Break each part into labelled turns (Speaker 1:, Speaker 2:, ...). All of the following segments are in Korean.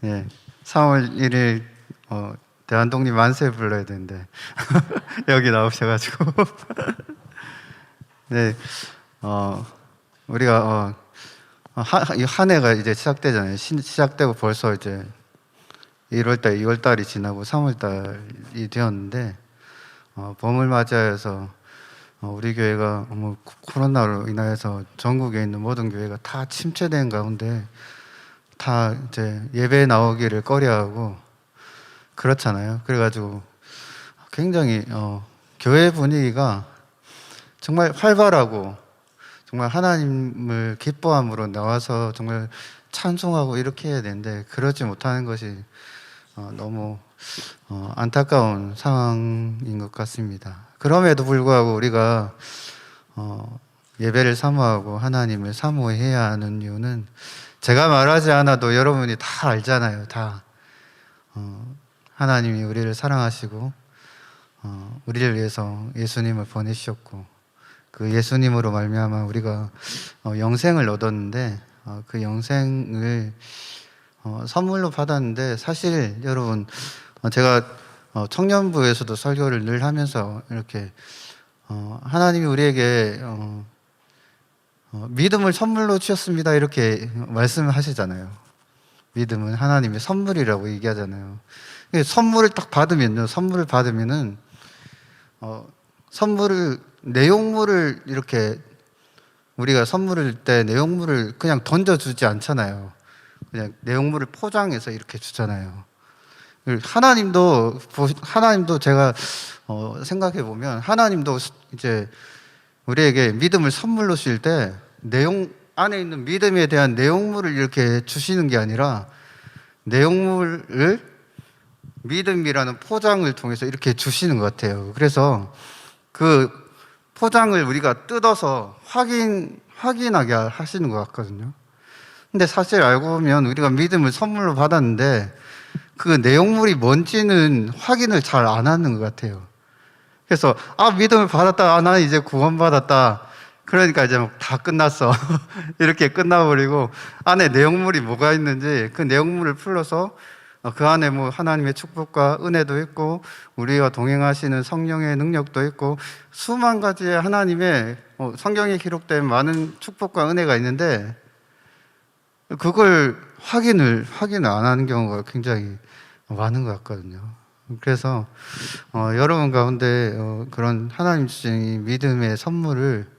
Speaker 1: 예, 3월 1일 대한독립 만세 불러야 되는데 여기 나오셔가지고 네, 우리가 한 해가 이제 시작되잖아요. 시작되고 벌써 이제 1월달, 2월달이 지나고 3월달이 되었는데 봄을 맞이하여서 우리 교회가 코로나로 인하여서 전국에 있는 모든 교회가 다 침체된 가운데 다 이제 예배 나오기를 꺼려하고 그렇잖아요. 그래가지고 굉장히 교회 분위기가 정말 활발하고 정말 하나님을 기뻐함으로 나와서 정말 찬송하고 이렇게 해야 되는데 그러지 못하는 것이 너무 안타까운 상황인 것 같습니다. 그럼에도 불구하고 우리가 예배를 사모하고 하나님을 사모해야 하는 이유는 제가 말하지 않아도 여러분이 다 알잖아요. 다 하나님이 우리를 사랑하시고 우리를 위해서 예수님을 보내주셨고 그 예수님으로 말미암아 우리가 영생을 얻었는데 그 영생을 선물로 받았는데 사실 여러분 제가 청년부에서도 설교를 늘 하면서 이렇게 하나님이 우리에게 믿음을 선물로 주셨습니다 이렇게 말씀하시잖아요. 믿음은 하나님의 선물이라고 얘기하잖아요. 선물을 딱 받으면요, 선물을 받으면은 선물을 내용물을 이렇게 우리가 선물을 때 내용물을 그냥 던져주지 않잖아요. 그냥 내용물을 포장해서 이렇게 주잖아요. 하나님도 제가 생각해 보면 하나님도 이제 우리에게 믿음을 선물로 주실 때 내용 안에 있는 믿음에 대한 내용물을 이렇게 주시는 게 아니라 내용물을 믿음이라는 포장을 통해서 이렇게 주시는 것 같아요. 그래서 그 포장을 우리가 뜯어서 확인하게 하시는 것 같거든요. 근데 사실 알고 보면 우리가 믿음을 선물로 받았는데 그 내용물이 뭔지는 확인을 잘 안 하는 것 같아요. 그래서 믿음을 받았다, 나는 이제 구원받았다, 그러니까 이제 다 끝났어 이렇게 끝나버리고 안에 내용물이 뭐가 있는지 그 내용물을 풀러서 그 안에 뭐 하나님의 축복과 은혜도 있고 우리와 동행하시는 성령의 능력도 있고 수만 가지의 하나님의 성경에 기록된 많은 축복과 은혜가 있는데 그걸 확인을 안 하는 경우가 굉장히 많은 것 같거든요. 그래서 여러분 가운데 그런 하나님 주신 믿음의 선물을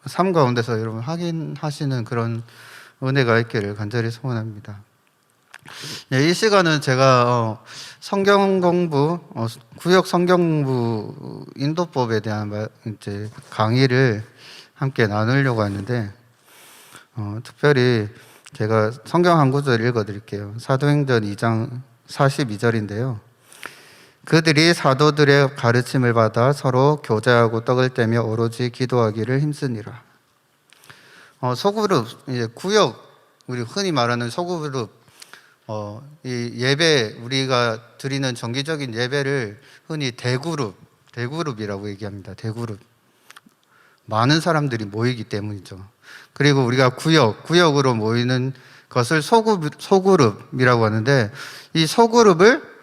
Speaker 1: 삶 가운데서 여러분 확인하시는 그런 은혜가 있기를 간절히 소원합니다. 이 시간은 제가 성경 공부, 구역 성경 공부 인도법에 대한 이제 강의를 함께 나누려고 하는데 특별히 제가 성경 한 구절 읽어드릴게요. 사도행전 2장 42절인데요. 그들이 사도들의 가르침을 받아 서로 교제하고 떡을 떼며 오로지 기도하기를 힘쓰니라. 소그룹, 이제 구역, 우리 흔히 말하는 소그룹, 이 예배, 우리가 드리는 정기적인 예배를 흔히 대그룹이라고 얘기합니다. 대그룹. 많은 사람들이 모이기 때문이죠. 그리고 우리가 구역으로 모이는 것을 소그룹이라고 하는데 이 소그룹을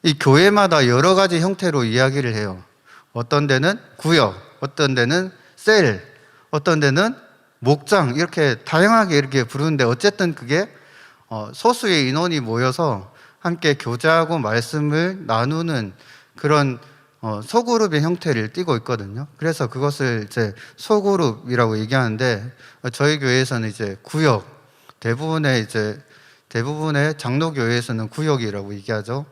Speaker 1: 이 교회마다 여러 가지 형태로 이야기를 해요. 어떤 데는 구역, 어떤 데는 셀, 어떤 데는 목장, 이렇게 다양하게 이렇게 부르는데 어쨌든 그게 소수의 인원이 모여서 함께 교제하고 말씀을 나누는 그런 소그룹의 형태를 띠고 있거든요. 그래서 그것을 이제 소그룹이라고 얘기하는데 저희 교회에서는 이제 구역, 대부분의 장로교회에서는 구역이라고 얘기하죠.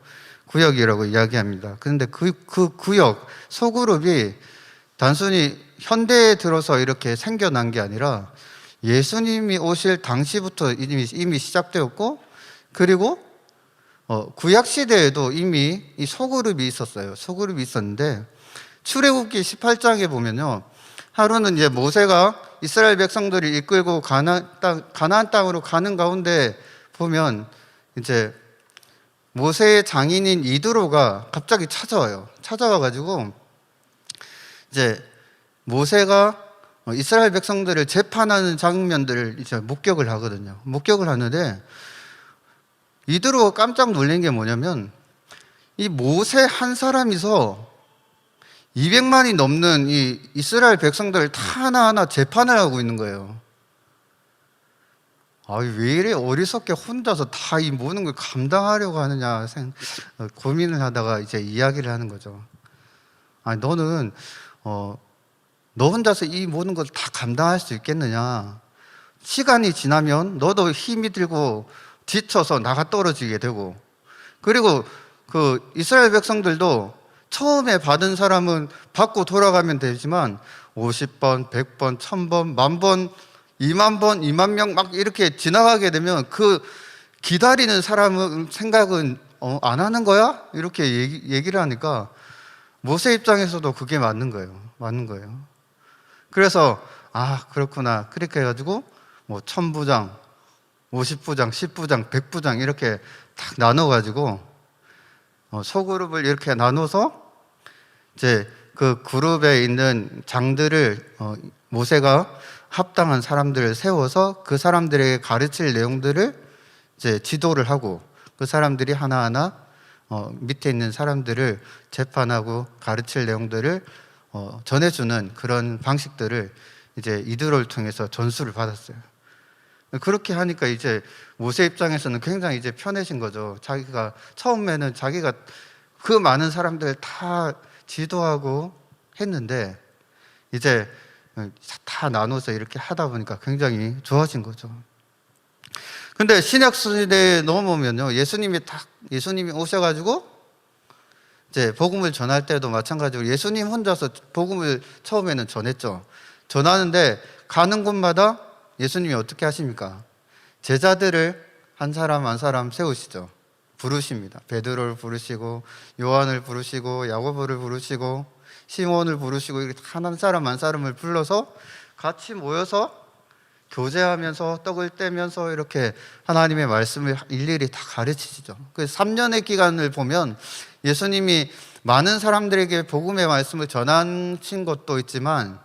Speaker 1: 구역이라고 이야기합니다. 그런데 그 구역, 소그룹이 단순히 현대에 들어서 이렇게 생겨난 게 아니라 예수님이 오실 당시부터 이미 시작되었고, 그리고 구약 시대에도 이미 이 소그룹이 있었어요. 소그룹이 있었는데 출애굽기 18장에 보면요, 하루는 이제 모세가 이스라엘 백성들을 이끌고 가나안 땅으로 가는 가운데 보면 이제 모세의 장인인 이드로가 갑자기 찾아와가지고 이제 모세가 이스라엘 백성들을 재판하는 장면들을 이제 목격을 하거든요. 목격을 하는데 이대로 깜짝 놀란 게 뭐냐면 이 모세 한 사람이서 200만이 넘는 이 이스라엘 백성들을 다 하나하나 재판을 하고 있는 거예요. 왜 이래 어리석게 혼자서 다 이 모든 걸 감당하려고 하느냐 고민을 하다가 이제 이야기를 하는 거죠. 너는 너 혼자서 이 모든 걸 다 감당할 수 있겠느냐? 시간이 지나면 너도 힘이 들고 지쳐서 나가 떨어지게 되고, 그리고 그 이스라엘 백성들도 처음에 받은 사람은 받고 돌아가면 되지만 50번, 100번, 1000번, 10,000번, 2만 번, 2만 명 막 이렇게 지나가게 되면 그 기다리는 사람은 생각은 안 하는 거야? 이렇게 얘기를 하니까 모세 입장에서도 그게 맞는 거예요. 맞는 거예요. 그래서 그렇구나. 그렇게 해가지고 뭐 1000부장, 50부장, 10부장, 100부장 이렇게 딱 나눠가지고 소그룹을 이렇게 나눠서 이제 그 그룹에 있는 장들을 모세가 합당한 사람들을 세워서 그 사람들에게 가르칠 내용들을 이제 지도를 하고 그 사람들이 하나하나 밑에 있는 사람들을 재판하고 가르칠 내용들을 전해주는 그런 방식들을 이제 이드로를 통해서 전수를 받았어요. 그렇게 하니까 이제 모세 입장에서는 굉장히 이제 편해진 거죠. 자기가 처음에는 자기가 그 많은 사람들 다 지도하고 했는데 이제 다 나눠서 이렇게 하다 보니까 굉장히 좋아진 거죠. 근데 신약 시대에 넘어오면요, 예수님이 오셔가지고 이제 복음을 전할 때도 마찬가지로 예수님 혼자서 복음을 처음에는 전했죠. 전하는데 가는 곳마다 예수님이 어떻게 하십니까? 제자들을 한 사람 한 사람 세우시죠. 부르십니다. 베드로를 부르시고 요한을 부르시고 야고보를 부르시고 시몬을 부르시고 이렇게 한 사람 한 사람을 불러서 같이 모여서 교제하면서 떡을 떼면서 이렇게 하나님의 말씀을 일일이 다 가르치시죠. 그 3년의 기간을 보면 예수님이 많은 사람들에게 복음의 말씀을 전하신 것도 있지만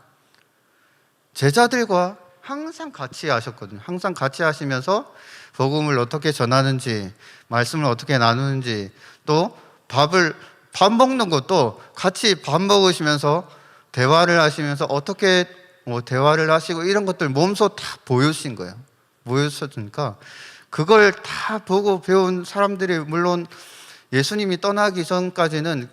Speaker 1: 제자들과 항상 같이 하셨거든요. 항상 같이 하시면서 복음을 어떻게 전하는지, 말씀을 어떻게 나누는지, 또 밥 먹는 것도 같이 밥 먹으시면서 대화를 하시면서 어떻게 대화를 하시고 이런 것들 몸소 다 보여주신 거예요. 보여주니까 그걸 다 보고 배운 사람들이 물론 예수님이 떠나기 전까지는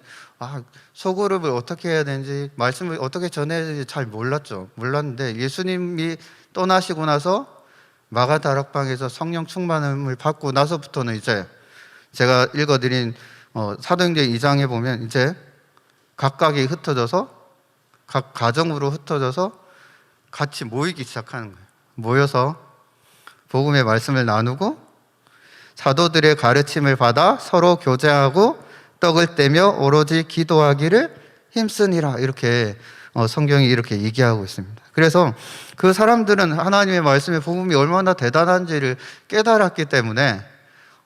Speaker 1: 소그룹을 어떻게 해야 되는지 말씀을 어떻게 전해야 되는지 잘 몰랐는데 예수님이 떠나시고 나서 마가다락방에서 성령 충만함을 받고 나서부터는 이제 제가 읽어드린 사도행전 2장에 보면 이제 각각이 흩어져서 각 가정으로 흩어져서 같이 모이기 시작하는 거예요. 모여서 복음의 말씀을 나누고 사도들의 가르침을 받아 서로 교제하고 떡을 떼며 오로지 기도하기를 힘쓰니라. 이렇게 성경이 이렇게 얘기하고 있습니다. 그래서 그 사람들은 하나님의 말씀의 복음이 얼마나 대단한지를 깨달았기 때문에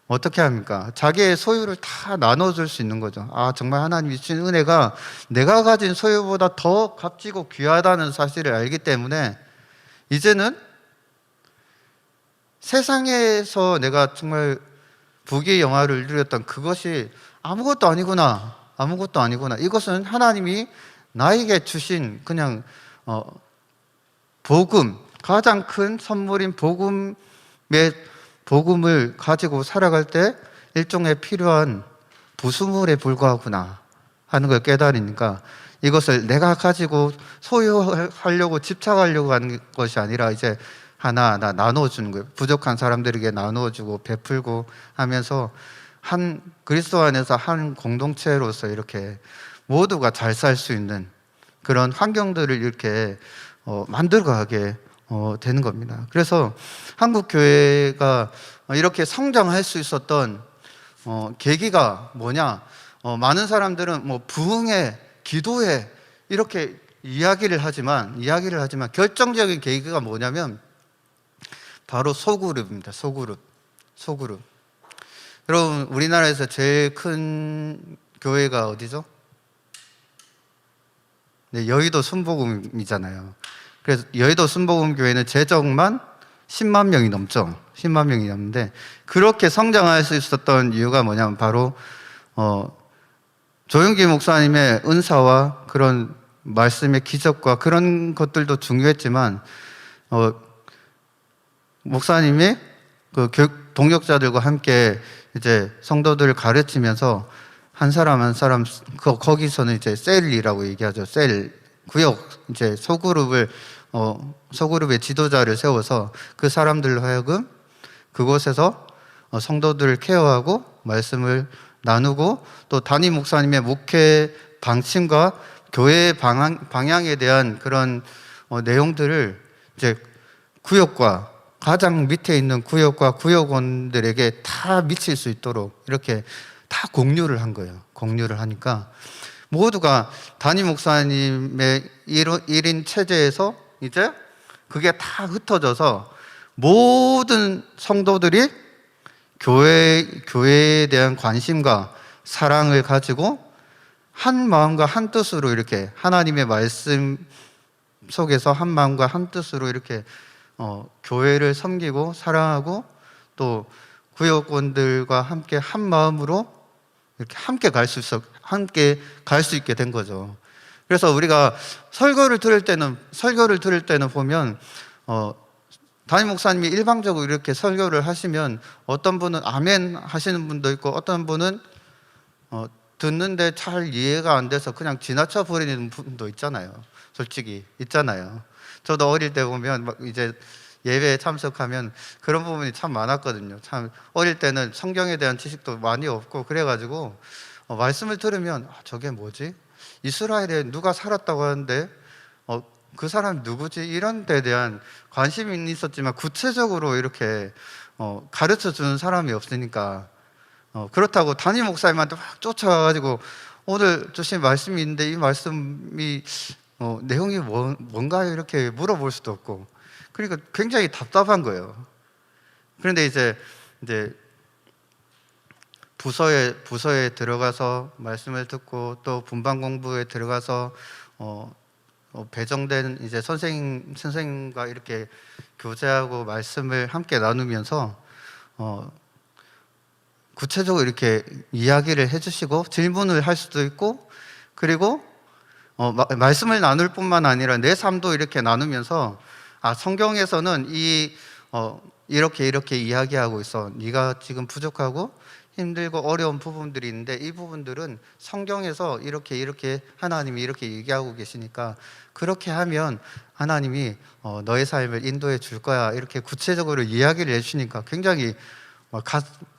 Speaker 1: 어떻게 합니까? 자기의 소유를 다 나눠줄 수 있는 거죠. 정말 하나님이 주신 은혜가 내가 가진 소유보다 더 값지고 귀하다는 사실을 알기 때문에 이제는 세상에서 내가 정말 부귀 영화를 누렸던 그것이 아무것도 아니구나. 이것은 하나님이 나에게 주신 그냥 복음, 가장 큰 선물인 복음을 가지고 살아갈 때 일종의 필요한 부수물에 불과하구나 하는 걸 깨달으니까 이것을 내가 가지고 소유하려고 집착하려고 하는 것이 아니라 이제 하나하나 나눠주는 거예요. 부족한 사람들에게 나눠주고 베풀고 하면서 한 그리스도 안에서 한 공동체로서 이렇게 모두가 잘 살 수 있는 그런 환경들을 이렇게 만들어가게 되는 겁니다. 그래서 한국 교회가 이렇게 성장할 수 있었던 계기가 뭐냐? 많은 사람들은 부흥회, 기도회 이렇게 이야기를 하지만 결정적인 계기가 뭐냐면 바로 소그룹입니다. 소그룹. 여러분, 우리나라에서 제일 큰 교회가 어디죠? 네, 여의도 순복음이잖아요. 그래서 여의도 순복음 교회는 재정만 10만 명이 넘죠. 10만 명이 넘는데 그렇게 성장할 수 있었던 이유가 뭐냐면 바로 조용기 목사님의 은사와 그런 말씀의 기적과 그런 것들도 중요했지만 목사님이 그 동역자들과 함께 이제 성도들을 가르치면서 한 사람 한 사람 거기서는 이제 셀이라고 얘기하죠. 셀 구역 이제 소그룹의 지도자를 세워서 그 사람들로 하여금 그곳에서 성도들을 케어하고 말씀을 나누고 또 담임 목사님의 목회 방침과 교회의 방향에 대한 그런 내용들을 이제 구역과 가장 밑에 있는 구역과 구역원들에게 다 미칠 수 있도록 이렇게 다 공유를 한 거예요. 공유를 하니까 모두가 담임 목사님의 1인 체제에서 이제 그게 다 흩어져서 모든 성도들이 교회에 대한 관심과 사랑을 가지고 한 마음과 한 뜻으로 이렇게 하나님의 말씀 속에서 한 마음과 한 뜻으로 이렇게 교회를 섬기고 사랑하고 또 구역원들과 함께 한 마음으로 이렇게 함께 갈 수 있게 된 거죠. 그래서 우리가 설교를 들을 때는 보면 담임 목사님이 일방적으로 이렇게 설교를 하시면 어떤 분은 아멘 하시는 분도 있고 어떤 분은 듣는데 잘 이해가 안 돼서 그냥 지나쳐 버리는 분도 있잖아요. 솔직히 있잖아요. 저도 어릴 때 보면 막 이제 예배에 참석하면 그런 부분이 참 많았거든요. 참 어릴 때는 성경에 대한 지식도 많이 없고 그래가지고 말씀을 들으면 저게 뭐지? 이스라엘에 누가 살았다고 하는데 그 사람이 누구지? 이런 데에 대한 관심이 있었지만 구체적으로 이렇게 가르쳐 주는 사람이 없으니까 그렇다고 담임 목사님한테 막 쫓아가가지고 오늘 주신 말씀이 있는데 이 말씀이 내용이 뭔가요? 이렇게 물어볼 수도 없고 그러니까 굉장히 답답한 거예요. 그런데 이제 부서에 들어가서 말씀을 듣고 또 분반 공부에 들어가서 배정된 이제 선생님과 이렇게 교제하고 말씀을 함께 나누면서 구체적으로 이렇게 이야기를 해주시고 질문을 할 수도 있고 그리고 말씀을 나눌 뿐만 아니라 내 삶도 이렇게 나누면서 성경에서는 이렇게 이야기하고 있어. 네가 지금 부족하고 힘들고 어려운 부분들이 있는데 이 부분들은 성경에서 이렇게 하나님이 이렇게 얘기하고 계시니까 그렇게 하면 하나님이 너의 삶을 인도해 줄 거야. 이렇게 구체적으로 이야기를 해주시니까 굉장히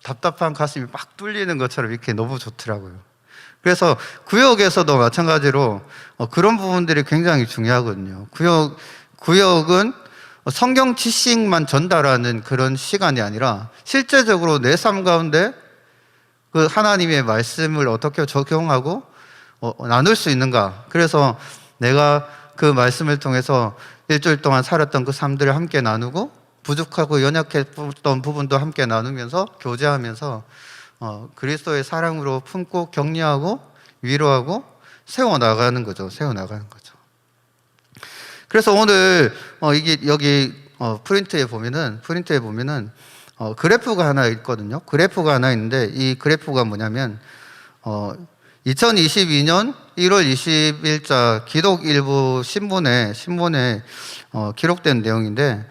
Speaker 1: 답답한 가슴이 막 뚫리는 것처럼 이렇게 너무 좋더라고요. 그래서 구역에서도 마찬가지로 그런 부분들이 굉장히 중요하거든요. 구역은 성경 지식만 전달하는 그런 시간이 아니라 실제적으로 내 삶 가운데 그 하나님의 말씀을 어떻게 적용하고 나눌 수 있는가. 그래서 내가 그 말씀을 통해서 일주일 동안 살았던 그 삶들을 함께 나누고 부족하고 연약했던 부분도 함께 나누면서 교제하면서 그리스도의 사랑으로 품고 격려하고 위로하고 세워나가는 거죠. 그래서 오늘 이게 여기 프린트에 보면은 그래프가 하나 있거든요. 그래프가 하나 있는데 이 그래프가 뭐냐면 2022년 1월 20일자 기독일보 신문에 기록된 내용인데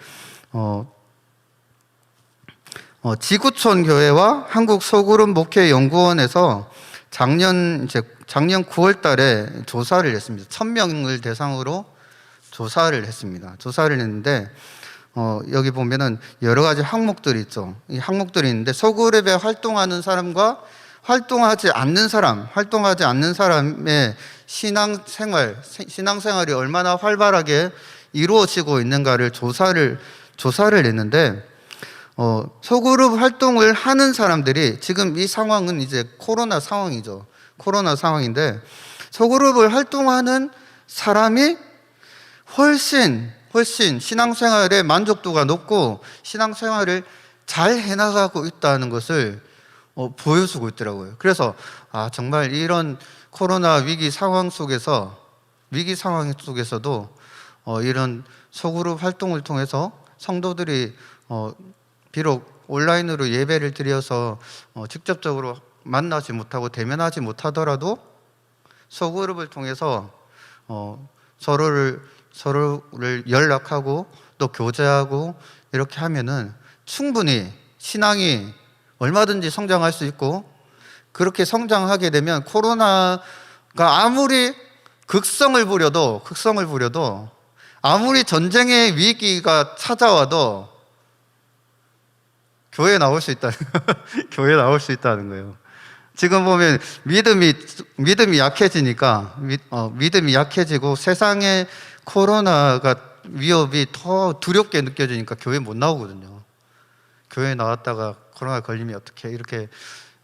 Speaker 1: 지구촌 교회와 한국 소그룹 목회 연구원에서 작년 9월 달에 조사를 했습니다. 1000명을 대상으로 조사를 했습니다. 조사를 했는데 여기 보면은 여러 가지 항목들이 있죠. 이 항목들이 있는데 소그룹에 활동하는 사람과 활동하지 않는 사람의 신앙생활이 얼마나 활발하게 이루어지고 있는가를 조사를 했는데 소그룹 활동을 하는 사람들이 지금 이 상황은 이제 코로나 상황이죠. 코로나 상황인데 소그룹을 활동하는 사람이 훨씬 신앙생활의 만족도가 높고 신앙생활을 잘 해나가고 있다는 것을 보여주고 있더라고요. 그래서 정말 이런 코로나 위기 상황 속에서도 이런 소그룹 활동을 통해서 성도들이 비록 온라인으로 예배를 드려서 직접적으로 만나지 못하고 대면하지 못하더라도 소그룹을 통해서 서로를 연락하고 또 교제하고 이렇게 하면은 충분히 신앙이 얼마든지 성장할 수 있고, 그렇게 성장하게 되면 코로나가 아무리 극성을 부려도 아무리 전쟁의 위기가 찾아와도 교회에 나올 수 있다는 교회에 나올 수 있다는 거예요. 지금 보면 믿음이 약해지니까 믿음이 약해지고 세상의 코로나가 위협이 더 두렵게 느껴지니까 교회 못 나오거든요. 교회에 나왔다가 코로나 걸리면 어떻게, 이렇게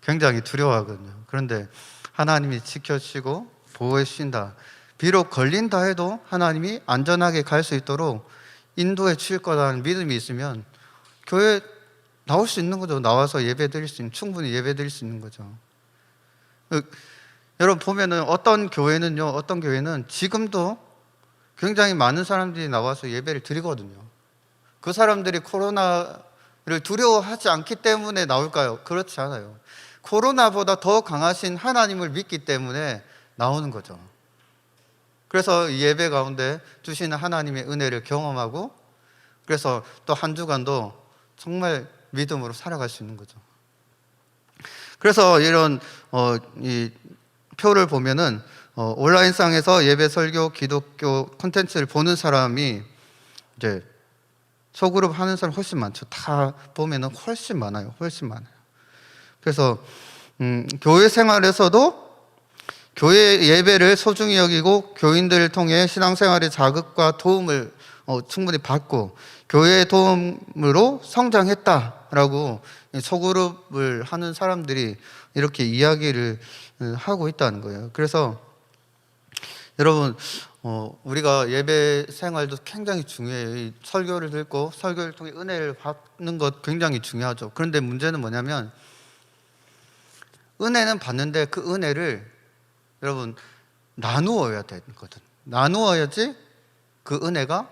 Speaker 1: 굉장히 두려워하거든요. 그런데 하나님이 지켜주시고 보호해 주신다. 비록 걸린다 해도 하나님이 안전하게 갈 수 있도록 인도해 주실 거라는 믿음이 있으면 교회 나올 수 있는 거죠. 나와서 예배 드릴 수 있는, 충분히 예배 드릴 수 있는 거죠. 여러분 보면은 어떤 교회는 지금도 굉장히 많은 사람들이 나와서 예배를 드리거든요. 그 사람들이 코로나를 두려워하지 않기 때문에 나올까요? 그렇지 않아요. 코로나보다 더 강하신 하나님을 믿기 때문에 나오는 거죠. 그래서 이 예배 가운데 주시는 하나님의 은혜를 경험하고, 그래서 또 한 주간도 정말 믿음으로 살아갈 수 있는 거죠. 그래서 이런 이 표를 보면은 온라인상에서 예배, 설교, 기독교 콘텐츠를 보는 사람이 이제 소그룹 하는 사람 훨씬 많죠. 다 보면은 훨씬 많아요. 그래서 교회 생활에서도 교회 예배를 소중히 여기고 교인들을 통해 신앙생활의 자극과 도움을 충분히 받고 교회의 도움으로 성장했다라고 소그룹을 하는 사람들이 이렇게 이야기를 하고 있다는 거예요. 그래서 여러분 우리가 예배 생활도 굉장히 중요해요. 이 설교를 듣고 설교를 통해 은혜를 받는 것 굉장히 중요하죠. 그런데 문제는 뭐냐면 은혜는 받는데 그 은혜를 여러분 나누어야 되거든. 나누어야지 그 은혜가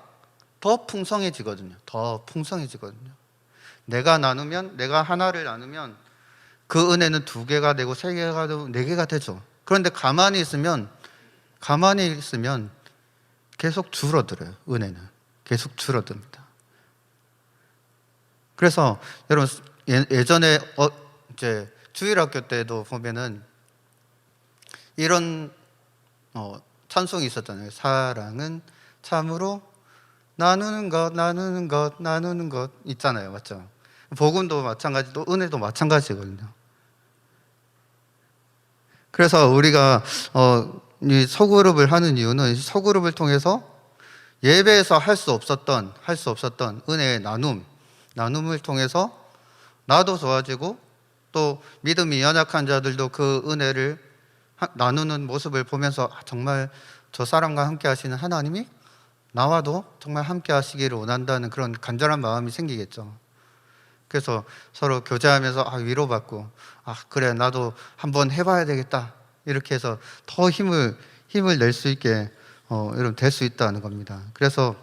Speaker 1: 더 풍성해지거든요. 내가 하나를 나누면 그 은혜는 2개가 되고 3개가 되고 4개가 되죠. 그런데 가만히 있으면 계속 줄어들어요. 은혜는 계속 줄어듭니다. 그래서 여러분 예전에 이제 주일학교 때도 보면은 이런 찬송이 있었잖아요. 사랑은 참으로 나누는 것 있잖아요. 맞죠? 복음도 마찬가지, 또 은혜도 마찬가지거든요. 그래서 우리가 이 소그룹을 하는 이유는 소그룹을 통해서 예배에서 할 수 없었던 은혜의 나눔을 통해서 나도 좋아지고 또 믿음이 연약한 자들도 그 은혜를 나누는 모습을 보면서 정말 저 사람과 함께 하시는 하나님이 나와도 정말 함께 하시기를 원한다는 그런 간절한 마음이 생기겠죠. 그래서 서로 교제하면서 위로받고 그래 나도 한번 해봐야 되겠다 이렇게 해서 더 힘을 낼 수 있게 여러분 될 수 있다는 겁니다. 그래서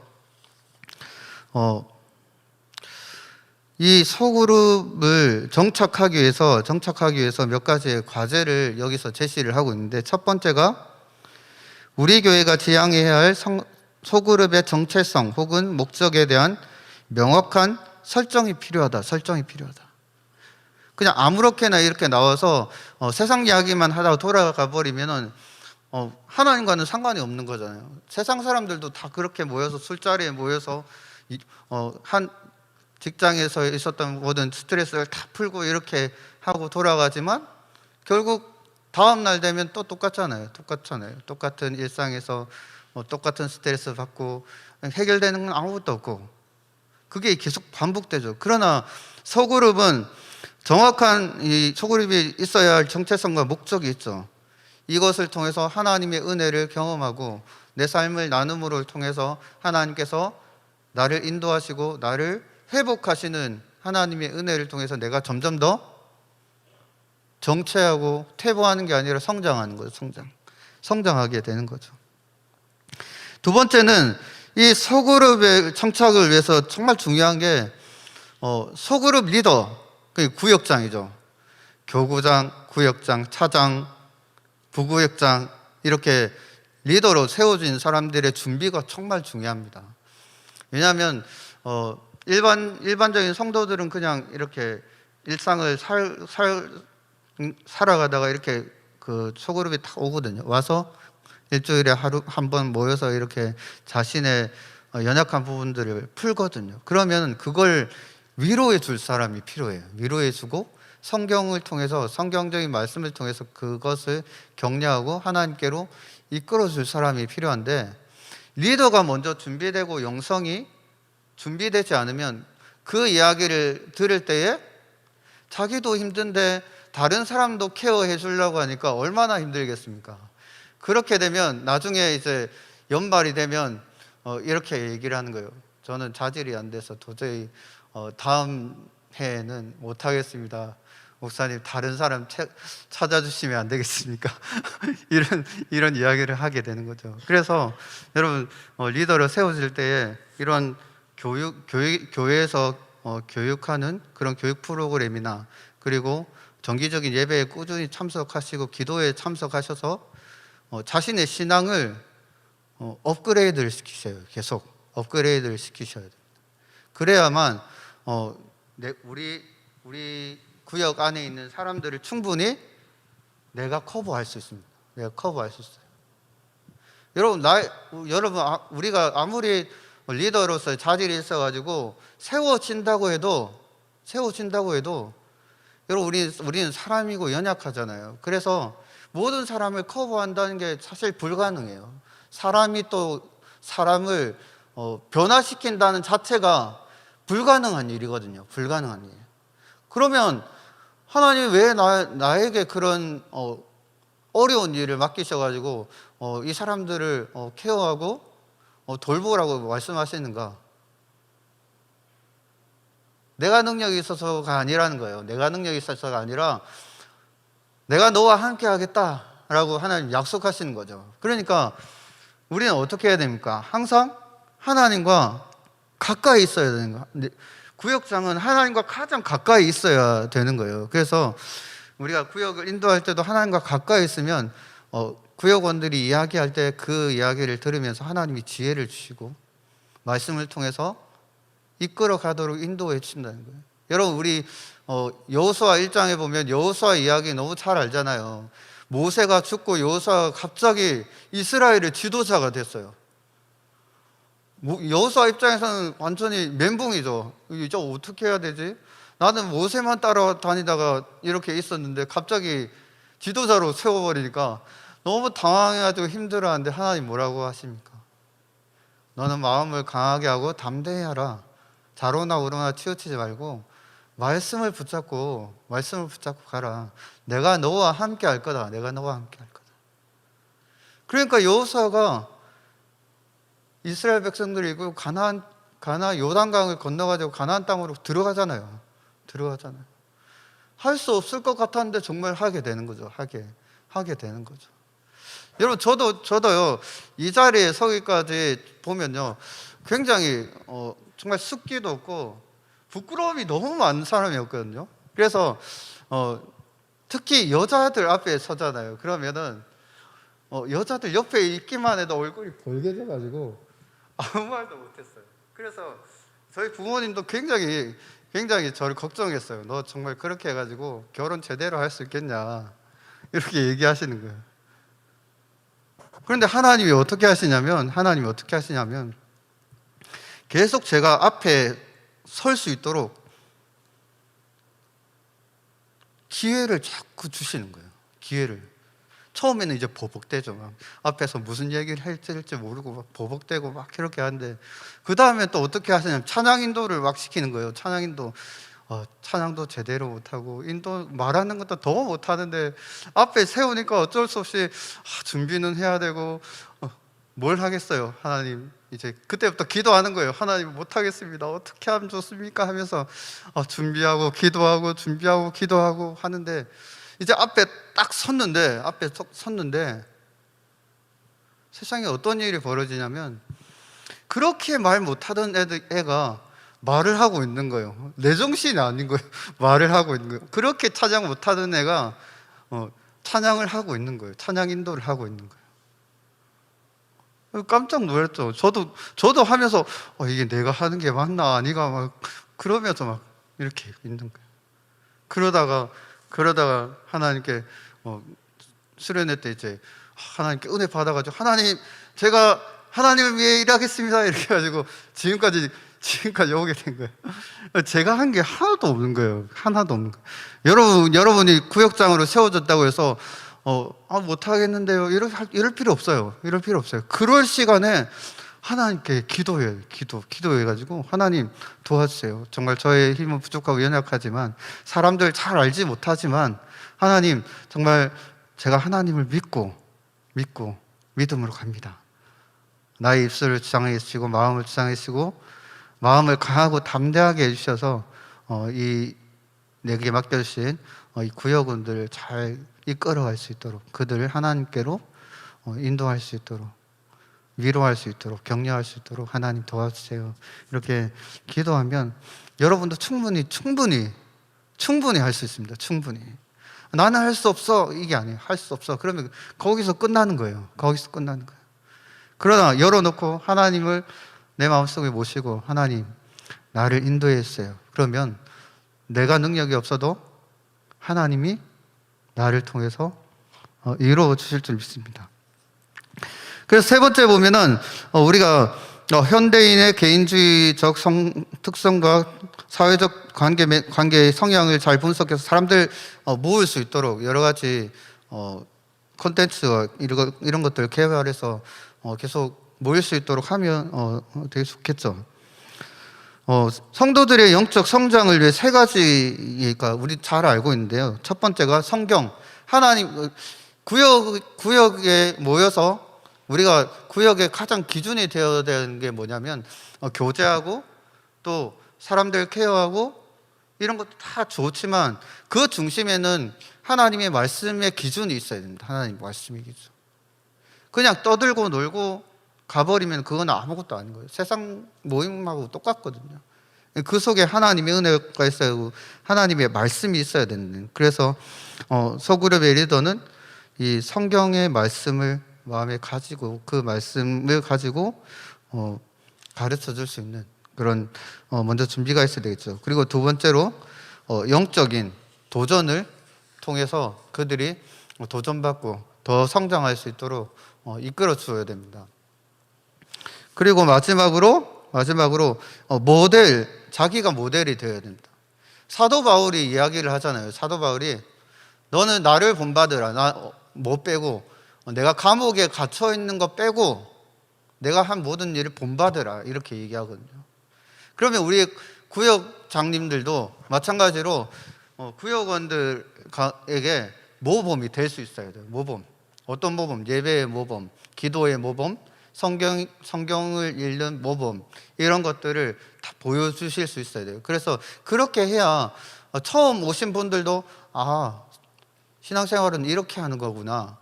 Speaker 1: 이 소그룹을 정착하기 위해서 몇 가지의 과제를 여기서 제시를 하고 있는데, 첫 번째가 우리 교회가 지향해야 할 소그룹의 정체성 혹은 목적에 대한 명확한 설정이 필요하다. 그냥 아무렇게나 이렇게 나와서 세상 이야기만 하다가 돌아가 버리면은 하나님과는 상관이 없는 거잖아요. 세상 사람들도 다 그렇게 모여서 술자리에 모여서 한 직장에서 있었던 모든 스트레스를 다 풀고 이렇게 하고 돌아가지만 결국 다음 날 되면 또 똑같잖아요. 똑같은 일상에서 똑같은 스트레스 받고 해결되는 건 아무것도 없고 그게 계속 반복되죠. 그러나 소그룹은 정확한 이 소그룹이 있어야 할 정체성과 목적이 있죠. 이것을 통해서 하나님의 은혜를 경험하고 내 삶을 나눔으로 통해서 하나님께서 나를 인도하시고 나를 회복하시는 하나님의 은혜를 통해서 내가 점점 더 정체하고 퇴보하는 게 아니라 성장하는 거죠. 성장하게 되는 거죠. 두 번째는 이 소그룹의 정착을 위해서 정말 중요한 게 소그룹 리더, 그 구역장이죠. 교구장, 구역장, 차장, 부구역장, 이렇게 리더로 세워진 사람들의 준비가 정말 중요합니다. 왜냐하면 일반적인 성도들은 그냥 이렇게 일상을 살아가다가 이렇게 그 소그룹이 딱 오거든요. 와서 일주일에 하루 한 번 모여서 이렇게 자신의 연약한 부분들을 풀거든요. 그러면 그걸 위로해 줄 사람이 필요해요. 위로해 주고 성경을 통해서, 성경적인 말씀을 통해서 그것을 격려하고 하나님께로 이끌어 줄 사람이 필요한데, 리더가 먼저 준비되고 영성이 준비되지 않으면 그 이야기를 들을 때에 자기도 힘든데 다른 사람도 케어해 주려고 하니까 얼마나 힘들겠습니까? 그렇게 되면 나중에 이제 연말이 되면 이렇게 얘기를 하는 거예요. 저는 자질이 안 돼서 도저히 다음 해에는 못 하겠습니다. 목사님, 다른 사람 찾아주시면 안 되겠습니까? 이런 이야기를 하게 되는 거죠. 그래서 여러분, 리더를 세워질 때에 이런 교회에서 교육하는 그런 교육 프로그램이나, 그리고 정기적인 예배에 꾸준히 참석하시고 기도에 참석하셔서 자신의 신앙을 업그레이드를 시키셔요. 계속 업그레이드를 시키셔야 됩니다. 그래야만 우리 구역 안에 있는 사람들을 충분히 내가 커버할 수 있습니다. 내가 커버할 수 있어요. 여러분, 우리가 아무리 리더로서 자질이 있어가지고 세워진다고 해도 여러분, 우리는 사람이고 연약하잖아요. 그래서 모든 사람을 커버한다는 게 사실 불가능해요. 사람이 또 사람을 변화시킨다는 자체가 불가능한 일이거든요. 불가능한 일. 그러면 하나님이 왜 나에게 그런 어려운 일을 맡기셔가지고 이 사람들을 케어하고 돌보라고 말씀하시는가? 내가 능력이 있어서가 아니라는 거예요. 내가 능력이 있어서가 아니라 내가 너와 함께 하겠다라고 하나님 약속하시는 거죠. 그러니까 우리는 어떻게 해야 됩니까? 항상 하나님과 가까이 있어야 되는 거예요. 구역장은 하나님과 가장 가까이 있어야 되는 거예요. 그래서 우리가 구역을 인도할 때도 하나님과 가까이 있으면 구역원들이 이야기할 때 그 이야기를 들으면서 하나님이 지혜를 주시고 말씀을 통해서 이끌어 가도록 인도해 주신다는 거예요. 여러분, 우리 여호수아 1장에 보면 여호수아 이야기 너무 잘 알잖아요. 모세가 죽고 여호수아가 갑자기 이스라엘의 지도자가 됐어요. 여호수아 입장에서는 완전히 멘붕이죠. 이제 어떻게 해야 되지? 나는 모세만 따라다니다가 이렇게 있었는데 갑자기 지도자로 세워버리니까 너무 당황해가지고 힘들어하는데 하나님 뭐라고 하십니까? 너는 마음을 강하게 하고 담대히 하라. 좌로나 우로나 치우치지 말고 말씀을 붙잡고 가라. 내가 너와 함께 할 거다. 내가 너와 함께 할 거다. 그러니까 여호수아가 이스라엘 백성들이 가나안 요단강을 건너가지고 가나안 땅으로 들어가잖아요. 할 수 없을 것 같았는데 정말 하게 되는 거죠. 하게 되는 거죠. 여러분, 저도요, 이 자리에 서기까지 보면요, 굉장히 정말 습기도 없고 부끄러움이 너무 많은 사람이었거든요. 그래서 특히 여자들 앞에 서잖아요. 그러면은 여자들 옆에 있기만 해도 얼굴이 벌게져가지고 아무 말도 못했어요. 그래서 저희 부모님도 굉장히 저를 걱정했어요. 너 정말 그렇게 해가지고 결혼 제대로 할 수 있겠냐, 이렇게 얘기하시는 거예요. 그런데 하나님이 어떻게 하시냐면 계속 제가 앞에 설 수 있도록 기회를 자꾸 주시는 거예요. 기회를. 처음에는 이제 보복되죠. 막 앞에서 무슨 얘기를 할지 모르고 막 보복되고 막 이렇게 하는데, 그 다음에 또 어떻게 하시냐면 찬양 인도를 막 시키는 거예요. 찬양 인도. 찬양도 제대로 못하고 인도 말하는 것도 더 못하는데 앞에 세우니까 어쩔 수 없이 준비는 해야 되고 뭘 하겠어요. 하나님, 이제 그때부터 기도하는 거예요. 하나님, 못하겠습니다. 어떻게 하면 좋습니까? 하면서 준비하고 기도하고 하는데, 이제 앞에 섰는데 세상에 어떤 일이 벌어지냐면 그렇게 말 못하던 애가 말을 하고 있는 거예요. 내 정신이 아닌 거예요. 말을 하고 있는 거예요. 그렇게 찬양 못하던 애가 찬양을 하고 있는 거예요. 찬양 인도를 하고 있는 거예요. 깜짝 놀랐죠. 저도 하면서 이게 내가 하는 게 맞나 아니가 막 그러면서 막 이렇게 있는 거예요. 그러다가 하나님께 수련회 때 이제 하나님께 은혜 받아가지고 하나님, 제가 하나님을 위해 일하겠습니다 이렇게 해가지고 지금까지 오게 된 거예요. 제가 한 게 하나도 없는 거예요. 하나도 없는 거예요. 여러분이 구역장으로 세워졌다고 해서 못하겠는데요 이럴 필요 없어요. 이럴 필요 없어요. 그럴 시간에 하나님께 기도해요. 기도해가지고 하나님 도와주세요. 정말 저의 힘은 부족하고 연약하지만, 사람들 잘 알지 못하지만, 하나님 정말 제가 하나님을 믿고 믿음으로 갑니다. 나의 입술을 주장해 주시고 마음을 주장해 주시고 마음을 강하고 담대하게 해주셔서 내게 맡겨주신 이 구역원들을 잘 이끌어갈 수 있도록, 그들을 하나님께로 인도할 수 있도록, 위로할 수 있도록, 격려할 수 있도록 하나님 도와주세요. 이렇게 기도하면 여러분도 충분히 할 수 있습니다. 충분히. 나는 할 수 없어 이게 아니에요. 할 수 없어 그러면 거기서 끝나는 거예요. 그러나 열어놓고 하나님을 내 마음속에 모시고, 하나님 나를 인도해 주세요. 그러면 내가 능력이 없어도 하나님이 나를 통해서 이루어 주실 줄 믿습니다. 그래서 세 번째 보면은 우리가 현대인의 개인주의적 특성과 사회적 관계의 성향을 잘 분석해서 사람들 모을 수 있도록 여러 가지 콘텐츠와 이런 것들을 개발해서 계속 모일 수 있도록 하면 되게 좋겠죠. 성도들의 영적 성장을 위해 세 가지가 우리 잘 알고 있는데요. 첫 번째가 성경, 하나님 구역에 모여서 우리가 구역의 가장 기준이 되어야 되는 게 뭐냐면 교제하고 또 사람들 케어하고 이런 것도 다 좋지만 그 중심에는 하나님의 말씀의 기준이 있어야 됩니다. 하나님 말씀의 기준. 그냥 떠들고 놀고 가버리면 그건 아무것도 아닌 거예요. 세상 모임하고 똑같거든요. 그 속에 하나님의 은혜가 있어야 하고 하나님의 말씀이 있어야 되는. 그래서 소그룹의 리더는 이 성경의 말씀을 마음에 가지고 그 말씀을 가지고 가르쳐 줄 수 있는 그런 먼저 준비가 있어야 되겠죠. 그리고 두 번째로 영적인 도전을 통해서 그들이 도전받고 더 성장할 수 있도록 이끌어 주어야 됩니다. 그리고 마지막으로 자기가 모델이 되어야 됩니다. 사도 바울이 이야기를 하잖아요. 사도 바울이 너는 나를 본받으라. 나 뭐 빼고 내가 감옥에 갇혀 있는 거 빼고 내가 한 모든 일을 본받으라 이렇게 얘기하거든요. 그러면 우리 구역장님들도 마찬가지로 구역원들에게 모범이 될 수 있어야 돼요. 모범. 어떤 모범? 예배의 모범, 기도의 모범, 성경을 읽는 모범, 이런 것들을 다 보여주실 수 있어야 돼요. 그래서 그렇게 해야 처음 오신 분들도 신앙생활은 이렇게 하는 거구나,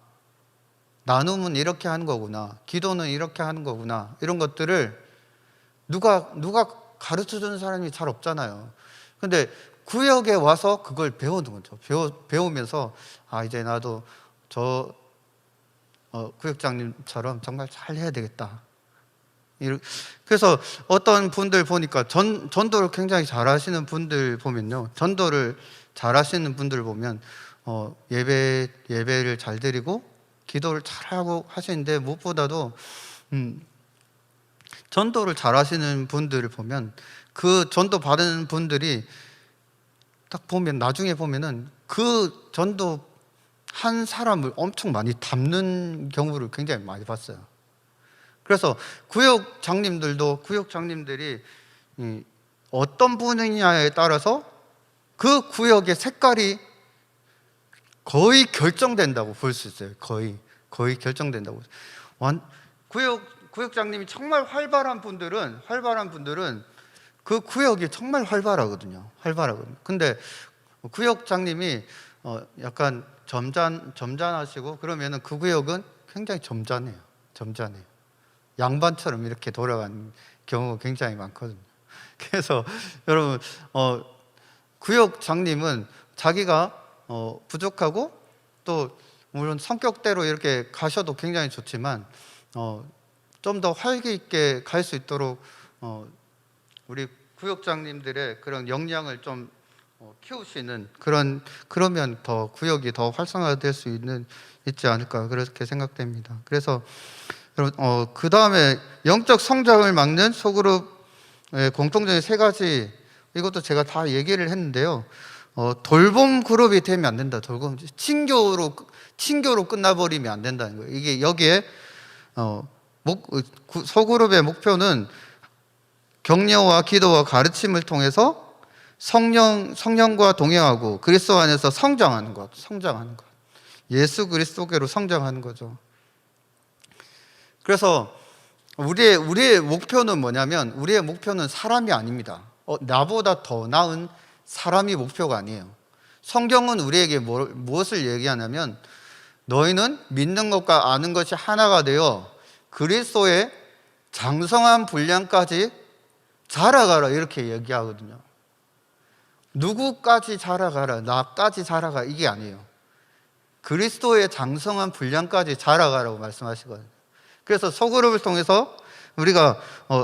Speaker 1: 나눔은 이렇게 하는 거구나, 기도는 이렇게 하는 거구나, 이런 것들을 누가 가르쳐주는 사람이 잘 없잖아요. 근데 구역에 와서 그걸 배우는 거죠. 배우면서 이제 나도 저 구역장님처럼 정말 잘 해야 되겠다. 그래서 어떤 분들 보니까 전도를 굉장히 잘하시는 분들 보면요, 예배를 잘 드리고 기도를 잘하고 하시는데 무엇보다도 전도를 잘하시는 분들을 보면 그 전도 받은 분들이 딱 보면 나중에 보면은 그 전도 한 사람을 엄청 많이 닮는 경우를 굉장히 많이 봤어요. 그래서 구역장님들이 어떤 분이냐에 따라서 그 구역의 색깔이 거의 결정된다고 볼 수 있어요. 거의 결정된다고. 구역장님이 정말 활발한 분들은 그 구역이 정말 활발하거든요. 근데 구역장님이 약간 점잖하시고 그러면은 그 구역은 굉장히 점잖해요. 양반처럼 이렇게 돌아가는 경우가 굉장히 많거든요. 그래서 여러분 구역장님은 자기가 부족하고 또 물론 성격대로 이렇게 가셔도 굉장히 좋지만 좀 더 활기 있게 갈 수 있도록 우리 구역장님들의 그런 역량을 좀 키우시는 그러면 더 구역이 더 활성화될 수 있지 않을까 그렇게 생각됩니다. 그래서 그 다음에 영적 성장을 막는 소그룹의 공통적인 세 가지, 이것도 제가 다 얘기를 했는데요. 돌봄 그룹이 되면 안 된다. 돌봄 친교로 끝나버리면 안 된다는 거예요. 이게 여기에 소그룹의 목표는 격려와 기도와 가르침을 통해서 성령과 동행하고 그리스도 안에서 성장하는 것. 예수 그리스도께로 성장하는 거죠. 그래서 우리의 목표는 뭐냐면, 우리의 목표는 사람이 아닙니다. 나보다 더 나은 사람이 목표가 아니에요. 성경은 우리에게 무엇을 얘기하냐면, 너희는 믿는 것과 아는 것이 하나가 되어 그리스도의 장성한 분량까지 자라가라, 이렇게 얘기하거든요. 누구까지 자라가라, 나까지 자라가, 이게 아니에요. 그리스도의 장성한 분량까지 자라가라고 말씀하시거든요. 그래서 소그룹을 통해서 우리가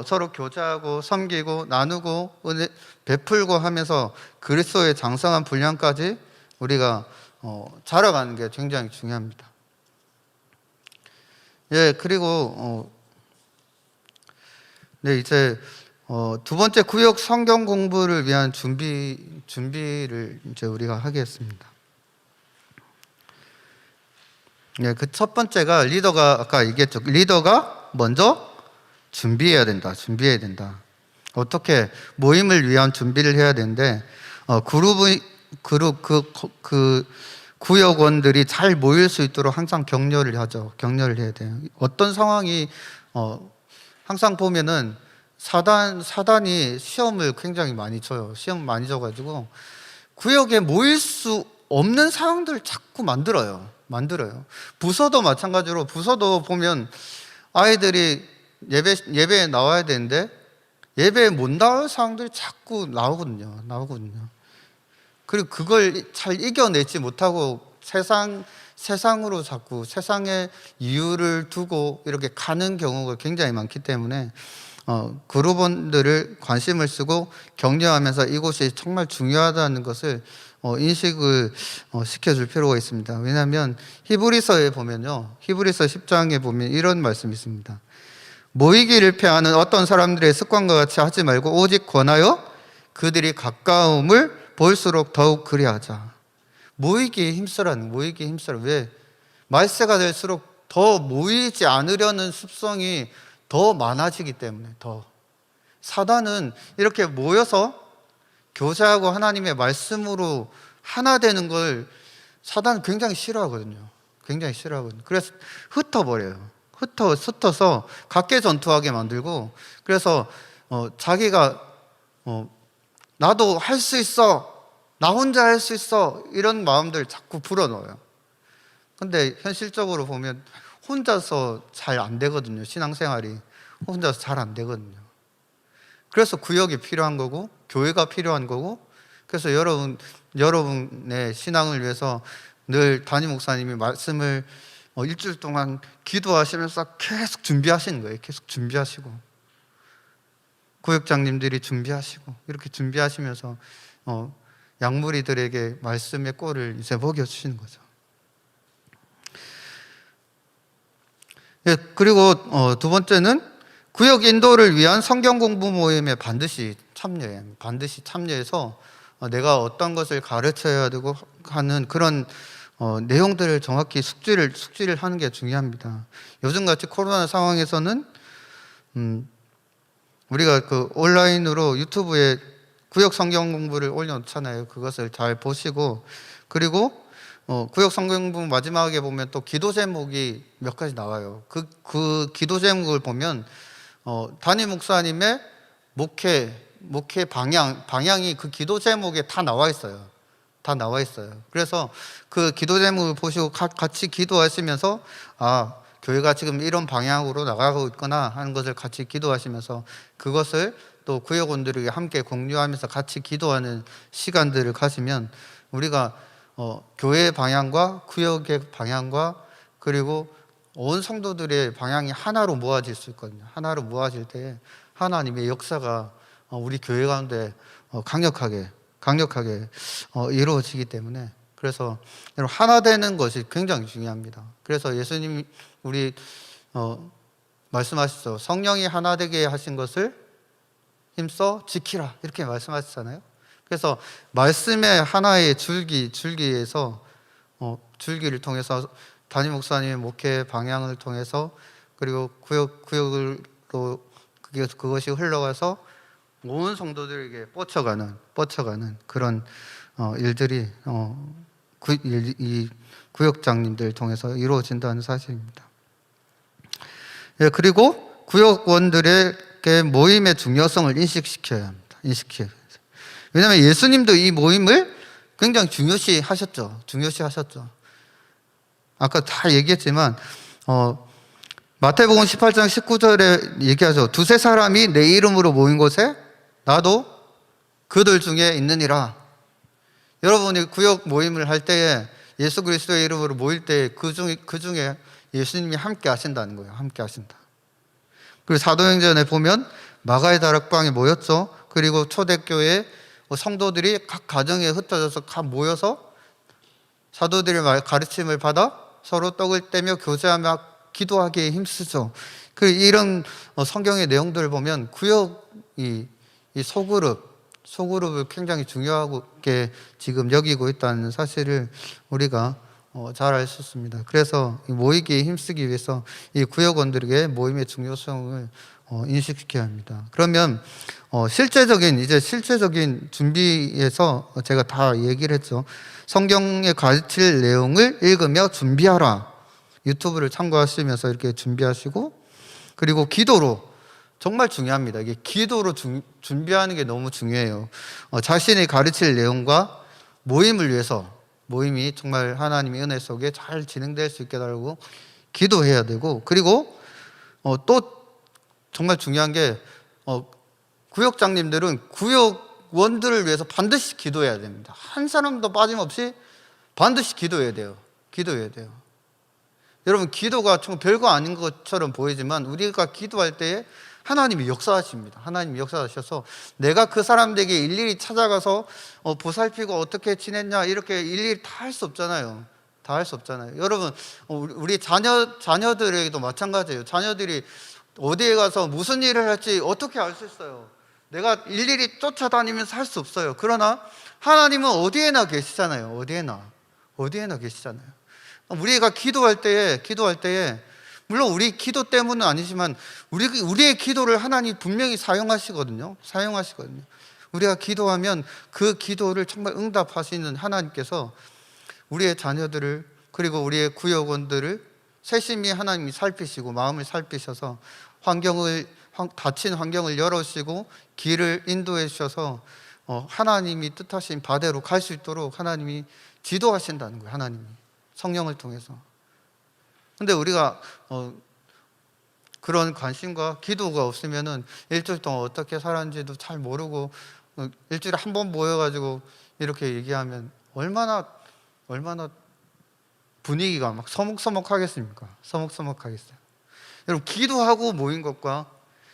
Speaker 1: 서로 교제하고 섬기고 나누고 은혜 베풀고 하면서 그리스도의 장성한 분량까지 우리가 자라가는 게 굉장히 중요합니다. 예, 그리고 네, 이제 두 번째 구역 성경 공부를 위한 준비를 이제 우리가 하겠습니다. 예, 그 첫 번째가 리더가 아까 얘기했죠. 리더가 먼저 준비해야 된다. 어떻게 모임을 위한 준비를 해야 되는데 그 구역원들이 잘 모일 수 있도록 항상 격려를 하죠. 격려를 해야 돼요. 어떤 상황이 항상 보면은 사단이 시험을 굉장히 많이 쳐요. 시험 많이 줘가지고 구역에 모일 수 없는 상황들을 자꾸 만들어요. 부서도 마찬가지로, 부서도 보면 아이들이 예배에 나와야 되는데 예배에 못 나올 상황들이 자꾸 나오거든요. 그리고 그걸 잘 이겨내지 못하고 세상으로 자꾸 세상의 이유를 두고 이렇게 가는 경우가 굉장히 많기 때문에 그룹원들을 관심을 쓰고 격려하면서 이곳이 정말 중요하다는 것을 인식을 시켜줄 필요가 있습니다. 왜냐하면 히브리서에 보면요, 히브리서 10장에 보면 이런 말씀이 있습니다. 모이기를 패하는 어떤 사람들의 습관과 같이 하지 말고 오직 권하여 그들이 가까움을 볼수록 더욱 그리하자. 모이기에 힘쓰라. 왜? 말세가 될수록 더 모이지 않으려는 습성이 더 많아지기 때문에. 사단은 이렇게 모여서 교제하고 하나님의 말씀으로 하나 되는 걸 사단은 굉장히 싫어하거든요. 그래서 흩어서 각계 전투하게 만들고, 그래서 자기가 나도 할 수 있어, 나 혼자 할 수 있어, 이런 마음들 자꾸 불어넣어요. 근데 현실적으로 보면 혼자서 잘 안 되거든요. 신앙생활이 혼자서 잘 안 되거든요. 그래서 구역이 필요한 거고 교회가 필요한 거고, 그래서 여러분의 신앙을 위해서 늘 담임 목사님이 말씀을 일주일 동안 기도하시면서 계속 준비하시는 거예요. 계속 준비하시고, 구역장님들이 준비하시고, 이렇게 준비하시면서 양무리들에게 말씀의 꼴을 이제 먹여주시는 거죠. 예, 그리고 두 번째는 구역 인도를 위한 성경 공부 모임에 반드시 참여해서 내가 어떤 것을 가르쳐야 되고 하는 그런 내용들을 정확히 숙지를 하는 게 중요합니다. 요즘같이 코로나 상황에서는 우리가 그 온라인으로 유튜브에 구역 성경 공부를 올려놓잖아요. 그것을 잘 보시고, 그리고 구역 성경 공부 마지막에 보면 또 기도 제목이 몇 가지 나와요. 그 기도 제목을 보면 담임 목사님의 목회 방향이 그 기도 제목에 다 나와 있어요. 그래서 그 기도 제목을 보시고 같이 기도하시면서 교회가 지금 이런 방향으로 나가고 있거나 하는 것을 같이 기도하시면서 그것을 또 구역원들에게 함께 공유하면서 같이 기도하는 시간들을 가지면 우리가 교회의 방향과 구역의 방향과 그리고 온 성도들의 방향이 하나로 모아질 수 있거든요. 하나로 모아질 때 하나님의 역사가 우리 교회 가운데 강력하게 이루어지기 때문에, 그래서 여러분 하나 되는 것이 굉장히 중요합니다. 그래서 예수님이 우리 말씀하시죠. 성령이 하나 되게 하신 것을 힘써 지키라, 이렇게 말씀하셨잖아요. 그래서 말씀의 하나의 줄기에서 줄기를 통해서 담임 목사님의 목회 방향을 통해서 그리고 구역으로 그것이 흘러가서 온 성도들에게 뻗쳐가는 그런 일들이 이 구역장님들 통해서 이루어진다는 사실입니다. 예, 그리고 구역원들에게 모임의 중요성을 인식시켜야 합니다. 왜냐하면 예수님도 이 모임을 굉장히 중요시 하셨죠. 아까 다 얘기했지만 마태복음 18장 19절에 얘기하죠. 두세 사람이 내 이름으로 모인 곳에 나도 그들 중에 있느니라. 여러분이 구역 모임을 할 때에 예수 그리스도의 이름으로 모일 때 그 중에 예수님이 함께 하신다는 거예요. 함께 하신다. 그리고 사도행전에 보면 마가의 다락방에 모였죠. 그리고 초대교회 성도들이 각 가정에 흩어져서 모여서 사도들의 가르침을 받아 서로 떡을 떼며 교제하며 기도하기에 힘쓰죠. 이런 성경의 내용들을 보면 구역이 이 소그룹을 굉장히 중요하게 지금 여기고 있다는 사실을 우리가 잘 알 수 있습니다. 그래서 모이기에 힘쓰기 위해서 이 구역원들에게 모임의 중요성을 인식시켜야 합니다. 그러면 실제적인 준비에서 제가 다 얘기를 했죠. 성경에 가르칠 내용을 읽으며 준비하라. 유튜브를 참고하시면서 이렇게 준비하시고, 그리고 기도로, 정말 중요합니다. 이게 기도로 준비하는 게 너무 중요해요. 자신이 가르칠 내용과 모임을 위해서, 모임이 정말 하나님의 은혜 속에 잘 진행될 수 있게 달라고 기도해야 되고, 그리고 또 정말 중요한 게 구역장님들은 구역원들을 위해서 반드시 기도해야 됩니다. 한 사람도 빠짐없이 반드시 기도해야 돼요. 여러분, 기도가 좀 별거 아닌 것처럼 보이지만 우리가 기도할 때에 하나님이 역사하십니다. 하나님이 역사하셔서 내가 그 사람들에게 일일이 찾아가서 보살피고 어떻게 지냈냐 이렇게 일일이 다 할 수 없잖아요. 여러분, 우리 자녀들에게도 마찬가지예요. 자녀들이 어디에 가서 무슨 일을 할지 어떻게 알 수 있어요? 내가 일일이 쫓아다니면서 할 수 없어요. 그러나 하나님은 어디에나 계시잖아요. 어디에나 계시잖아요. 우리가 기도할 때에 물론 우리 기도 때문은 아니지만 우리의 기도를 하나님 분명히 사용하시거든요. 우리가 기도하면 그 기도를 정말 응답하시는 하나님께서 우리의 자녀들을, 그리고 우리의 구역원들을 세심히 하나님이 살피시고 마음을 살피셔서 닫힌 환경을 열어주시고 길을 인도해 주셔서 하나님이 뜻하신 바대로 갈 수 있도록 하나님이 지도하신다는 거예요. 하나님이 성령을 통해서. 근데 우리가 그런 관심과 기도가 없으면은 일주일 동안 어떻게 살았는지도 잘 모르고 일주일에 한 번 모여가지고 이렇게 얘기하면 얼마나 분위기가 막 서먹서먹하겠습니까? 여러분, 기도하고 모인 것과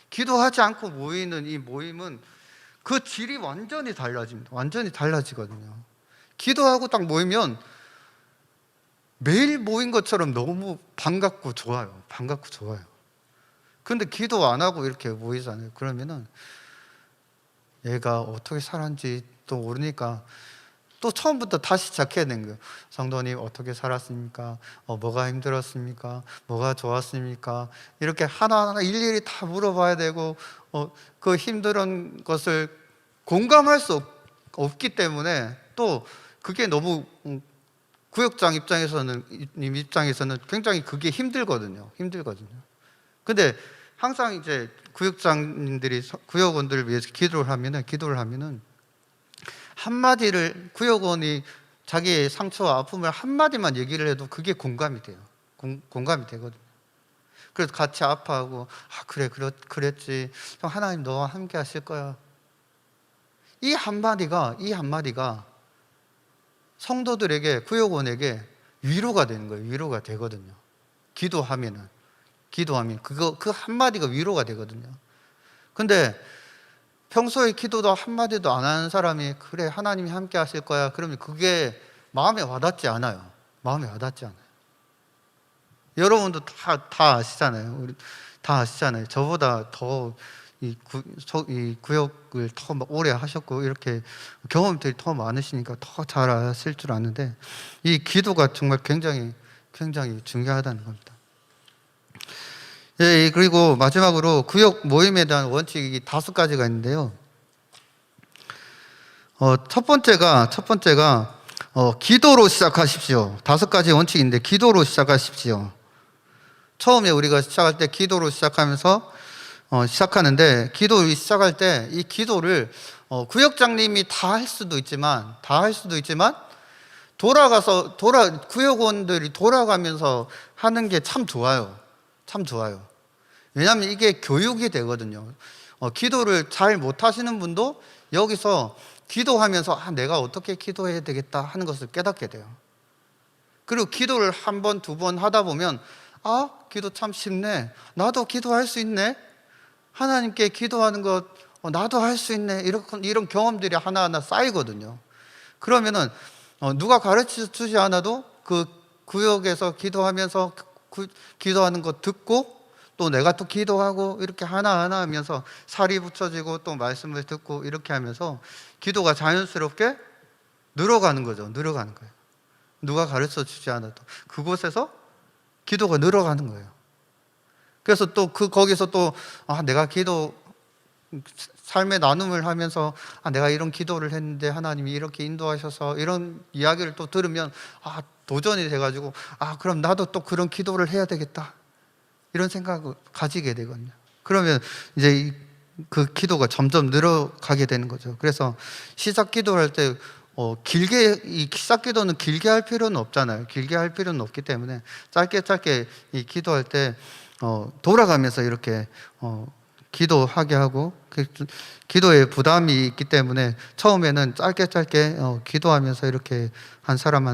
Speaker 1: 기도하지 않고 모이는 이 모임은 그 질이 완전히 달라집니다. 완전히 달라지거든요. 기도하고 딱 모이면 매일 모인 것처럼 너무 반갑고 좋아요. 근데 기도 안 하고 이렇게 모이잖아요. 그러면은 얘가 어떻게 살았는지 또 모르니까 또 처음부터 다시 시작해야 되는 거예요. 성도님 어떻게 살았습니까? 뭐가 힘들었습니까? 뭐가 좋았습니까? 이렇게 하나하나 일일이 다 물어봐야 되고 그 힘든 것을 공감할 수 없기 때문에 또 그게 너무 구역장 입장에서는 굉장히 그게 힘들거든요. 근데 항상 이제 구역장님들이 구역원들을 위해서 기도를 하면은 한마디를, 구역원이 자기의 상처와 아픔을 한마디만 얘기를 해도 그게 공감이 돼요. 공감이 되거든요. 그래서 같이 아파하고 그래 그랬지. 형 하나님 너와 함께 하실 거야. 이 한마디가 성도들에게 구역원에게 위로가 되는 거예요. 위로가 되거든요. 기도하면 그 한마디가 위로가 되거든요. 근데 평소에 기도도 한마디도 안 하는 사람이 그래 하나님이 함께 하실 거야 그러면 그게 마음에 와닿지 않아요. 마음에 와닿지 않아요. 여러분도 다 아시잖아요. 우리 다 아시잖아요. 저보다 더 이 구역을 더 오래 하셨고 이렇게 경험들이 더 많으시니까 더 잘 아실 줄 아는데 이 기도가 정말 굉장히 중요하다는 겁니다. 예, 그리고 마지막으로 구역 모임에 대한 원칙이 5가지가 있는데요. 첫 번째가 기도로 시작하십시오. 5가지 원칙인데 기도로 시작하십시오. 처음에 우리가 시작할 때 기도로 시작하면서 시작하는데 기도 시작할 때 이 기도를 구역장님이 다 할 수도 있지만 구역원들이 돌아가면서 하는 게 참 좋아요. 참 좋아요. 왜냐하면 이게 교육이 되거든요. 기도를 잘 못하시는 분도 여기서 기도하면서 내가 어떻게 기도해야 되겠다 하는 것을 깨닫게 돼요. 그리고 기도를 1번, 2번 하다 보면 기도 참 쉽네. 나도 기도할 수 있네. 하나님께 기도하는 것 나도 할 수 있네. 이런 경험들이 하나하나 쌓이거든요. 그러면은 누가 가르쳐 주지 않아도 그 구역에서 기도하면서 기도하는 거 듣고 또 내가 또 기도하고 이렇게 하나하나 하면서 살이 붙여지고 또 말씀을 듣고 이렇게 하면서 기도가 자연스럽게 늘어가는 거죠. 늘어가는 거예요. 누가 가르쳐 주지 않아도 그곳에서 기도가 늘어가는 거예요. 그래서 또 거기서 또 내가 삶의 나눔을 하면서 내가 이런 기도를 했는데 하나님이 이렇게 인도하셔서 이런 이야기를 또 들으면 도전이 돼가지고 그럼 나도 또 그런 기도를 해야 되겠다 이런 생각을 가지게 되거든요. 그러면 이제 그 기도가 점점 늘어가게 되는 거죠. 그래서 시작 기도를 할 때 이 시작 기도는 길게 할 필요는 없잖아요. 길게 할 필요는 없기 때문에 짧게 이 기도할 때 돌아가면서 이렇게 기도하게 하고 기도에 부담이 있기 때문에 처음에는 짧게 기도하면서 이렇게 한 사람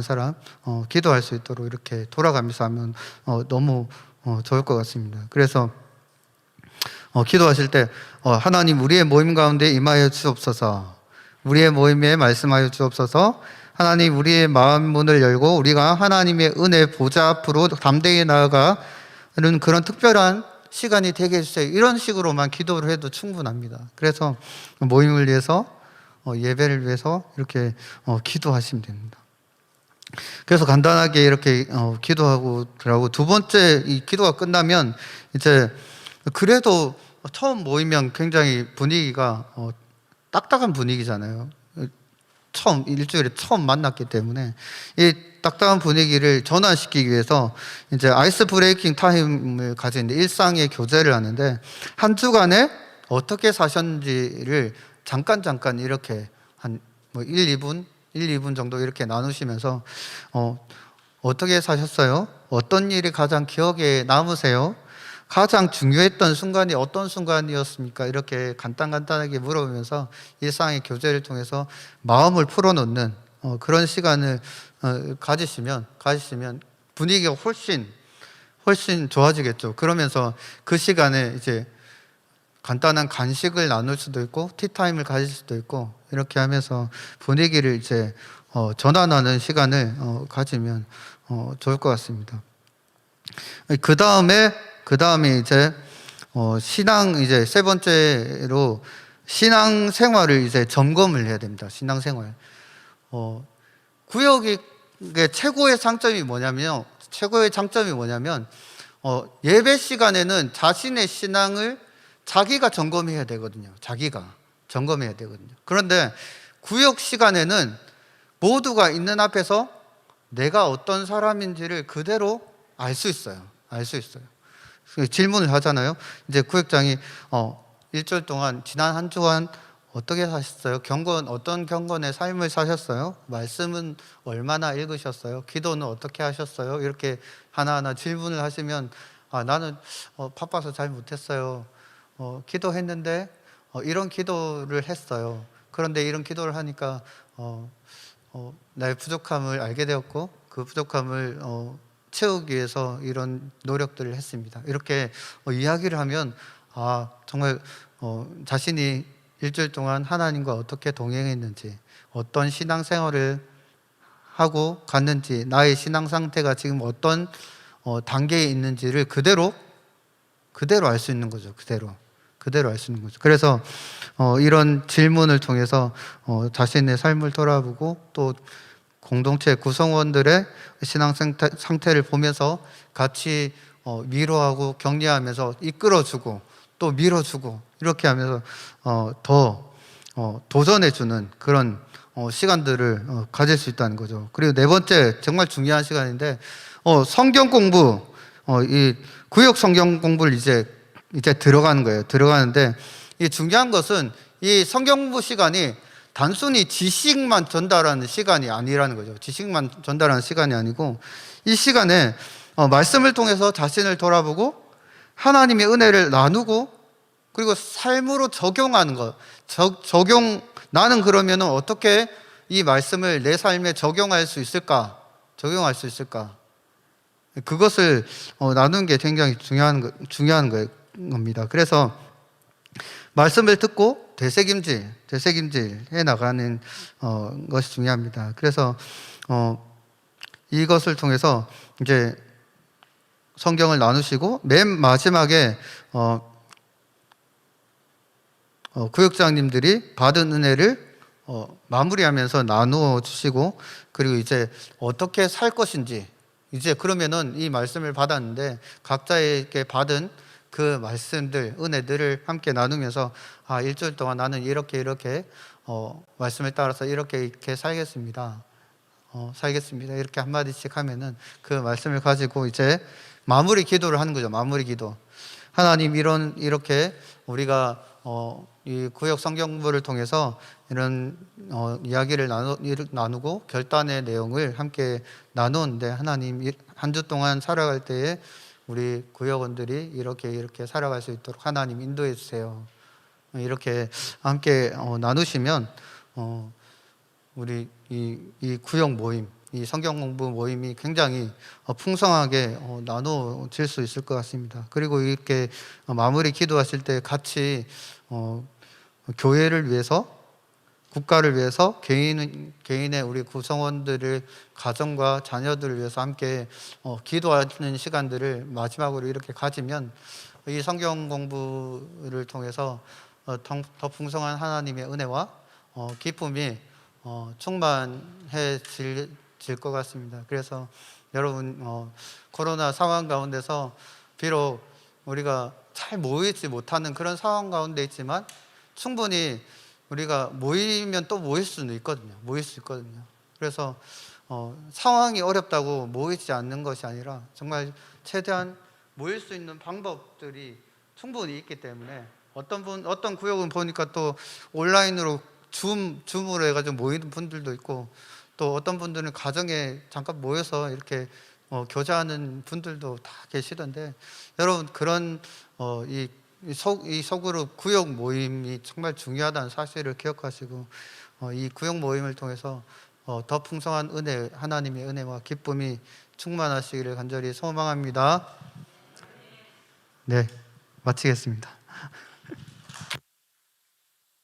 Speaker 1: 기도할 수 있도록 이렇게 돌아가면서 하면 너무 좋을 것 같습니다. 그래서 기도하실 때 하나님 우리의 모임 가운데 임하여 주옵소서. 우리의 모임에 말씀하여 주옵소서. 하나님 우리의 마음 문을 열고 우리가 하나님의 은혜 보좌 앞으로 담대히 나아가는 그런 특별한 시간이 되게 해주세요. 이런 식으로만 기도를 해도 충분합니다. 그래서 모임을 위해서 예배를 위해서 이렇게 기도하시면 됩니다. 그래서 간단하게 이렇게 기도하고 들어가고 두 번째 이 기도가 끝나면 이제 그래도 처음 모이면 굉장히 분위기가 딱딱한 분위기잖아요. 일주일에 처음 만났기 때문에 이 딱딱한 분위기를 전환시키기 위해서 이제 아이스 브레이킹 타임을 가지는데 일상의 교제를 하는데 한 주간에 어떻게 사셨는지를 잠깐 이렇게 한 1, 2분 정도 이렇게 나누시면서 어떻게 사셨어요? 어떤 일이 가장 기억에 남으세요? 가장 중요했던 순간이 어떤 순간이었습니까? 이렇게 간단하게 물어보면서 일상의 교제를 통해서 마음을 풀어놓는 그런 시간을 가지시면 분위기가 훨씬 좋아지겠죠. 그러면서 그 시간에 이제 간단한 간식을 나눌 수도 있고 티타임을 가질 수도 있고 이렇게 하면서 분위기를 이제 전환하는 시간을 가지면 좋을 것 같습니다. 그 다음에 이제 이제 세 번째로 신앙 생활을 이제 점검을 해야 됩니다. 신앙 생활. 구역의 최고의 장점이 뭐냐면 예배 시간에는 자신의 신앙을 자기가 점검해야 되거든요. 그런데 구역 시간에는 모두가 있는 앞에서 내가 어떤 사람인지를 그대로 알 수 있어요. 질문을 하잖아요. 이제 구역장이 일주일 동안 지난 한 주간 어떻게 사셨어요? 어떤 경건의 삶을 사셨어요? 말씀은 얼마나 읽으셨어요? 기도는 어떻게 하셨어요? 이렇게 하나하나 질문을 하시면 나는 바빠서 잘 못했어요. 기도했는데 이런 기도를 했어요. 그런데 이런 기도를 하니까 나의 부족함을 알게 되었고 그 부족함을 채우기 위해서 이런 노력들을 했습니다. 이렇게 이야기를 하면 정말 자신이 일주일 동안 하나님과 어떻게 동행했는지, 어떤 신앙생활을 하고 갔는지, 나의 신앙 상태가 지금 어떤 단계에 있는지를 그대로 알 수 있는 거죠. 그대로 알 수 있는 거죠. 그래서 이런 질문을 통해서 자신의 삶을 돌아보고 또 공동체 구성원들의 신앙 상태를 보면서 같이 위로하고 격려하면서 이끌어주고 또 밀어주고 이렇게 하면서 더 도전해주는 그런 시간들을 가질 수 있다는 거죠. 그리고 네 번째 정말 중요한 시간인데 성경 공부, 이 구역 성경 공부를 이제 들어가는 거예요. 들어가는데 이 중요한 것은 이 성경 공부 시간이 단순히 지식만 전달하는 시간이 아니라는 거죠. 지식만 전달하는 시간이 아니고 이 시간에 말씀을 통해서 자신을 돌아보고 하나님의 은혜를 나누고 그리고 삶으로 적용하는 것. 나는 그러면 어떻게 이 말씀을 내 삶에 적용할 수 있을까? 그것을 나누는 게 굉장히 중요한 겁니다. 그래서 말씀을 듣고 되새김질 해 나가는 것이 중요합니다. 그래서 이것을 통해서 이제 성경을 나누시고 맨 마지막에 구역장님들이 받은 은혜를 마무리하면서 나누어 주시고 그리고 이제 어떻게 살 것인지 이제 그러면은 이 말씀을 받았는데 각자에게 받은 그 말씀들, 은혜들을 함께 나누면서 일주일 동안 나는 이렇게 말씀을 따라서 이렇게 살겠습니다. 이렇게 한마디씩 하면은 그 말씀을 가지고 이제 마무리 기도를 하는 거죠. 마무리 기도. 하나님 이렇게 우리가 이 구역 성경 공부를 통해서 이런 이야기를 나누고 결단의 내용을 함께 나누는데 하나님 한 주 동안 살아갈 때에 우리 구역원들이 이렇게 살아갈 수 있도록 하나님 인도해 주세요. 이렇게 함께 나누시면 우리 이 구역 모임, 이 성경 공부 모임이 굉장히 풍성하게 나눠질 수 있을 것 같습니다. 그리고 이렇게 마무리 기도하실 때 같이 교회를 위해서, 국가를 위해서, 개인의 우리 구성원들을 가정과 자녀들을 위해서 함께 기도하는 시간들을 마지막으로 이렇게 가지면 이 성경 공부를 통해서 더 풍성한 하나님의 은혜와 기쁨이 충만해질 것 같습니다. 그래서 여러분 코로나 상황 가운데서 비록 우리가 잘 모이지 못하는 그런 상황 가운데 있지만 충분히 우리가 모이면 또 모일 수 있거든요. 그래서 상황이 어렵다고 모이지 않는 것이 아니라 정말 최대한 모일 수 있는 방법들이 충분히 있기 때문에 어떤 구역은 보니까 또 온라인으로 줌으로 해가지고 모이는 분들도 있고 또 어떤 분들은 가정에 잠깐 모여서 이렇게 교제하는 분들도 다 계시던데 여러분 그런 이 소그룹 구역 모임이 정말 중요하다는 사실을 기억하시고 이 구역 모임을 통해서 더 풍성한 은혜, 하나님의 은혜와 기쁨이 충만하시기를 간절히 소망합니다. 네, 마치겠습니다.